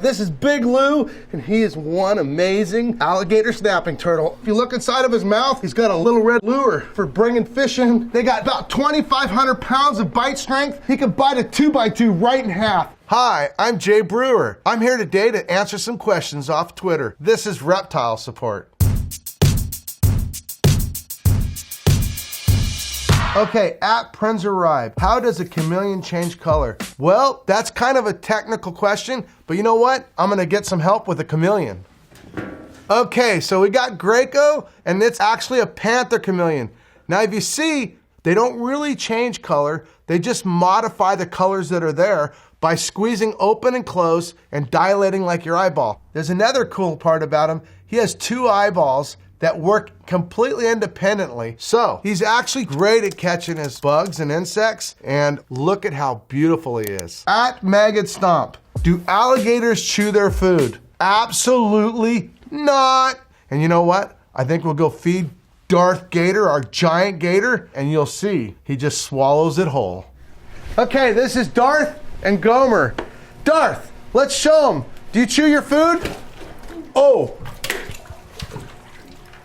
This is Big Lou, and he is one amazing alligator snapping turtle. If you look inside of his mouth, he's got a little red lure for bringing fish in. They got about 2,500 pounds of bite strength. He can bite a 2x2 right in half. Hi, I'm Jay Brewer. I'm here today to answer some questions off Twitter. This is reptile support. Okay, at Prenzer how does a chameleon change color? Well, that's kind of a technical question, but you know what? I'm gonna get some help with a chameleon. Okay, so we got Graco, and it's actually a panther chameleon. Now, if you see, they don't really change color. They just modify the colors that are there by squeezing open and close and dilating like your eyeball. There's another cool part about him. He has two eyeballs that work completely independently. So he's actually great at catching his bugs and insects, and look at how beautiful he is. At Maggot Stomp, do alligators chew their food? Absolutely not. And you know what? I think we'll go feed Darth Gator, our giant gator, and you'll see, he just swallows it whole. Okay, this is Darth and Gomer. Darth, let's show him. Do you chew your food? Oh.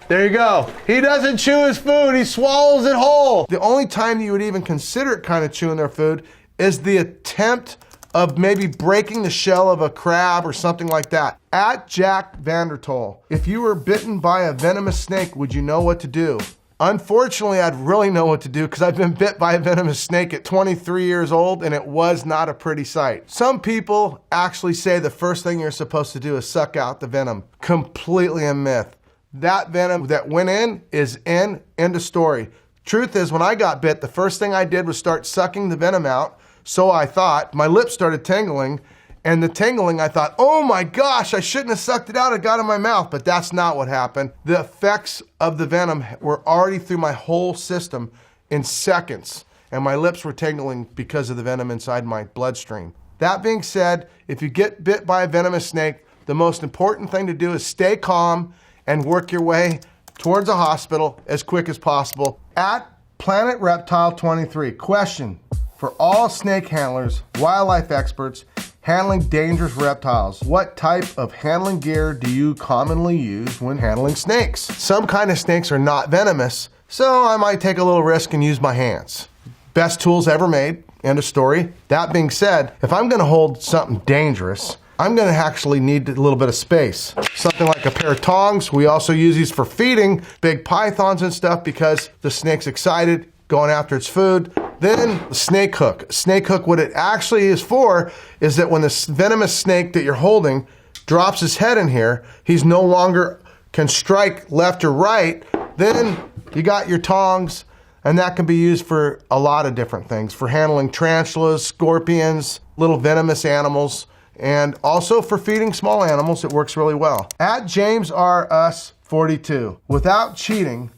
There you go. He doesn't chew his food, he swallows it whole. The only time you would even consider it kind of chewing their food is the attempt of maybe breaking the shell of a crab or something like that. At Jack Vandertol, if you were bitten by a venomous snake, would you know what to do? Unfortunately, I'd really know what to do because I've been bit by a venomous snake at 23 years old, and it was not a pretty sight. Some people actually say the first thing you're supposed to do is suck out the venom. Completely a myth. That venom that went in is in, end of story. Truth is, when I got bit, the first thing I did was start sucking the venom out. So I thought, my lips started tingling, and the tingling, I thought, oh my gosh, I shouldn't have sucked it out, it got in my mouth, but that's not what happened. The effects of the venom were already through my whole system in seconds, and my lips were tingling because of the venom inside my bloodstream. That being said, if you get bit by a venomous snake, the most important thing to do is stay calm and work your way towards a hospital as quick as possible. At Planet Reptile 23, question for all snake handlers, wildlife experts, handling dangerous reptiles. What type of handling gear do you commonly use when handling snakes? Some kind of snakes are not venomous, so I might take a little risk and use my hands. Best tools ever made, end of story. That being said, if I'm gonna hold something dangerous, I'm gonna actually need a little bit of space. Something like a pair of tongs. We also use these for feeding big pythons and stuff because the snake's excited, going after its food. Then the snake hook. Snake hook, what it actually is for is that when the venomous snake that you're holding drops his head in here, he's no longer can strike left or right. Then you got your tongs, and that can be used for a lot of different things, for handling tarantulas, scorpions, little venomous animals, and also for feeding small animals. It works really well. At James R. Us 42, without cheating,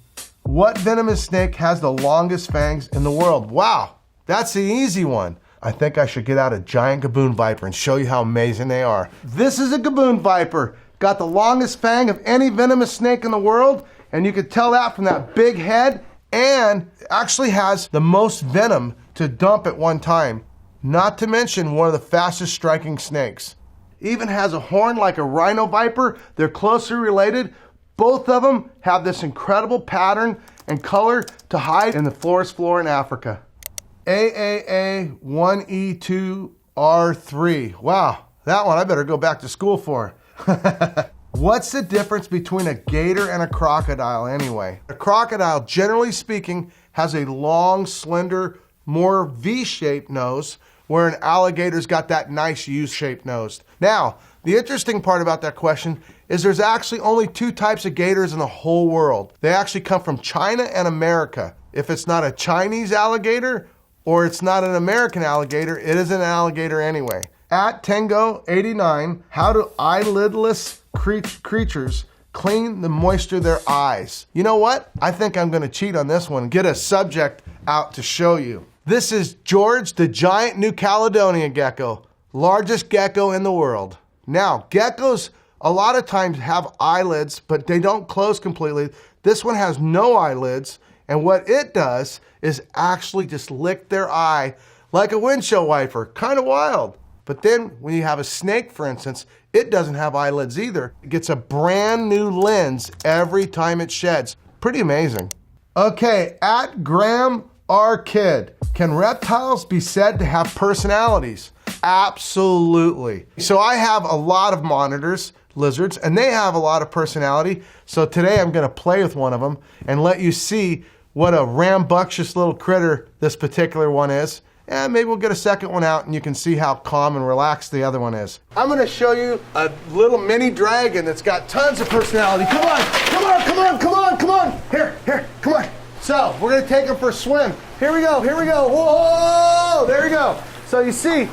what venomous snake has the longest fangs in the world? Wow, that's the easy one. I think I should get out a giant gaboon viper and show you how amazing they are. This is a gaboon viper. Got the longest fang of any venomous snake in the world, and you could tell that from that big head, and actually has the most venom to dump at one time. Not to mention one of the fastest striking snakes. Even has a horn like a rhino viper. They're closely related. Both of them have this incredible pattern and color to hide in the forest floor in Africa. AAA1E2R3. Wow, that one I better go back to school for. What's the difference between a gator and a crocodile anyway? A crocodile, generally speaking, has a long, slender, more V-shaped nose, where an alligator's got that nice U-shaped nose. Now, the interesting part about that question is there's actually only two types of gators in the whole world. They actually come from China and America. If it's not a Chinese alligator or it's not an American alligator, it is an alligator anyway. At Tango89, how do eyelidless creatures clean the moisture of their eyes? You know what? I think I'm gonna cheat on this one and get a subject out to show you. This is George, the giant New Caledonia gecko, largest gecko in the world. Now, geckos a lot of times have eyelids, but they don't close completely. This one has no eyelids, and what it does is actually just lick their eye like a windshield wiper. Kind of wild. But then when you have a snake, for instance, it doesn't have eyelids either. It gets a brand new lens every time it sheds. Pretty amazing. Okay, at Graham R. Kidd, can reptiles be said to have personalities? Absolutely. So I have a lot of monitors, lizards, and they have a lot of personality. So today I'm gonna play with one of them and let you see what a rambunctious little critter this particular one is. And maybe we'll get a second one out and you can see how calm and relaxed the other one is. I'm gonna show you a little mini dragon that's got tons of personality. Come on, come on, come on, come on, come on. Here, come on. So we're gonna take him for a swim. Here we go, whoa, there we go. So you see,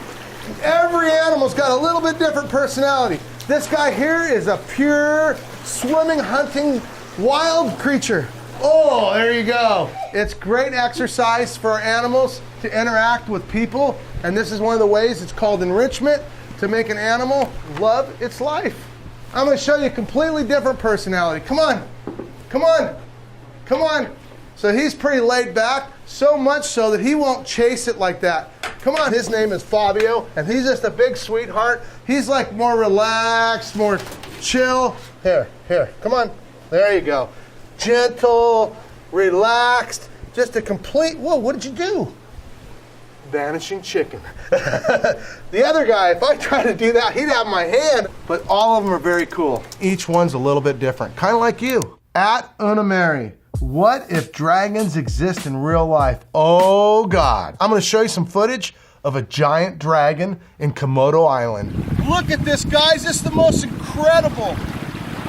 every animal's got a little bit different personality. This guy here is a pure swimming, hunting, wild creature. Oh, there you go. It's great exercise for our animals to interact with people, and this is one of the ways it's called enrichment, to make an animal love its life. I'm gonna show you a completely different personality. Come on, come on, come on. So he's pretty laid back, so much so that he won't chase it like that. Come on, his name is Fabio, and he's just a big sweetheart. He's like more relaxed, more chill. Here, come on, there you go. Gentle, relaxed, just a complete, whoa, what did you do? Vanishing chicken. The other guy, if I tried to do that, he'd have my hand. But all of them are very cool. Each one's a little bit different, kind of like you. At Una Mary, what if dragons exist in real life? Oh God. I'm gonna show you some footage of a giant dragon in Komodo Island. Look at this, guys. This is the most incredible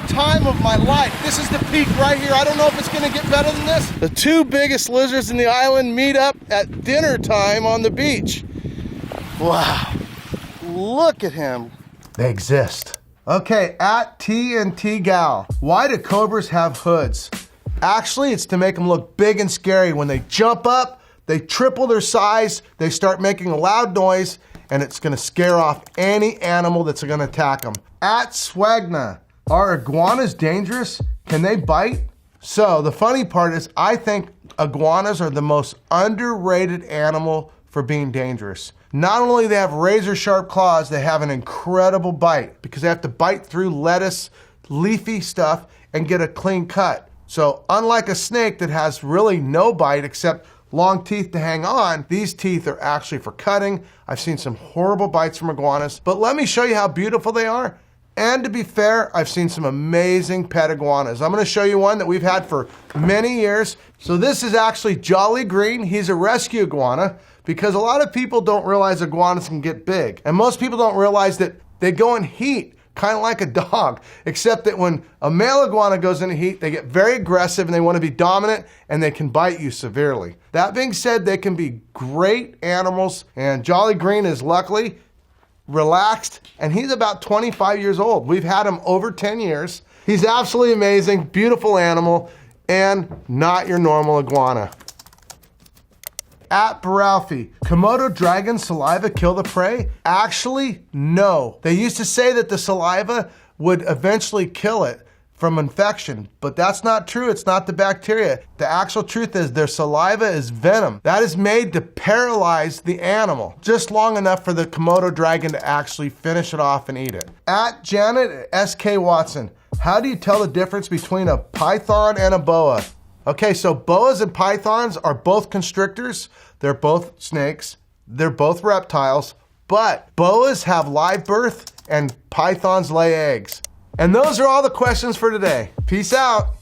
time of my life. This is the peak right here. I don't know if it's gonna get better than this. The two biggest lizards in the island meet up at dinner time on the beach. Wow, look at him. They exist. Okay, at TNT Gal, why do cobras have hoods? Actually, it's to make them look big and scary. When they jump up, they triple their size, they start making a loud noise, and it's gonna scare off any animal that's gonna attack them. At Swagna, are iguanas dangerous? Can they bite? So the funny part is I think iguanas are the most underrated animal for being dangerous. Not only do they have razor sharp claws, they have an incredible bite because they have to bite through lettuce, leafy stuff, and get a clean cut. So unlike a snake that has really no bite except long teeth to hang on, these teeth are actually for cutting. I've seen some horrible bites from iguanas, but let me show you how beautiful they are. And to be fair, I've seen some amazing pet iguanas. I'm gonna show you one that we've had for many years. So this is actually Jolly Green. He's a rescue iguana because a lot of people don't realize iguanas can get big. And most people don't realize that they go in heat, kind of like a dog, except that when a male iguana goes into heat, they get very aggressive and they want to be dominant and they can bite you severely. That being said, they can be great animals, and Jolly Green is luckily relaxed, and he's about 25 years old. We've had him over 10 years. He's absolutely amazing, beautiful animal, and not your normal iguana. At Baralfi, Komodo dragon saliva kill the prey? Actually, no. They used to say that the saliva would eventually kill it from infection, but that's not true. It's not the bacteria. The actual truth is their saliva is venom. That is made to paralyze the animal, just long enough for the Komodo dragon to actually finish it off and eat it. At Janet S.K. Watson, how do you tell the difference between a python and a boa? Okay, so boas and pythons are both constrictors. They're both snakes. They're both reptiles, but boas have live birth and pythons lay eggs. And those are all the questions for today. Peace out.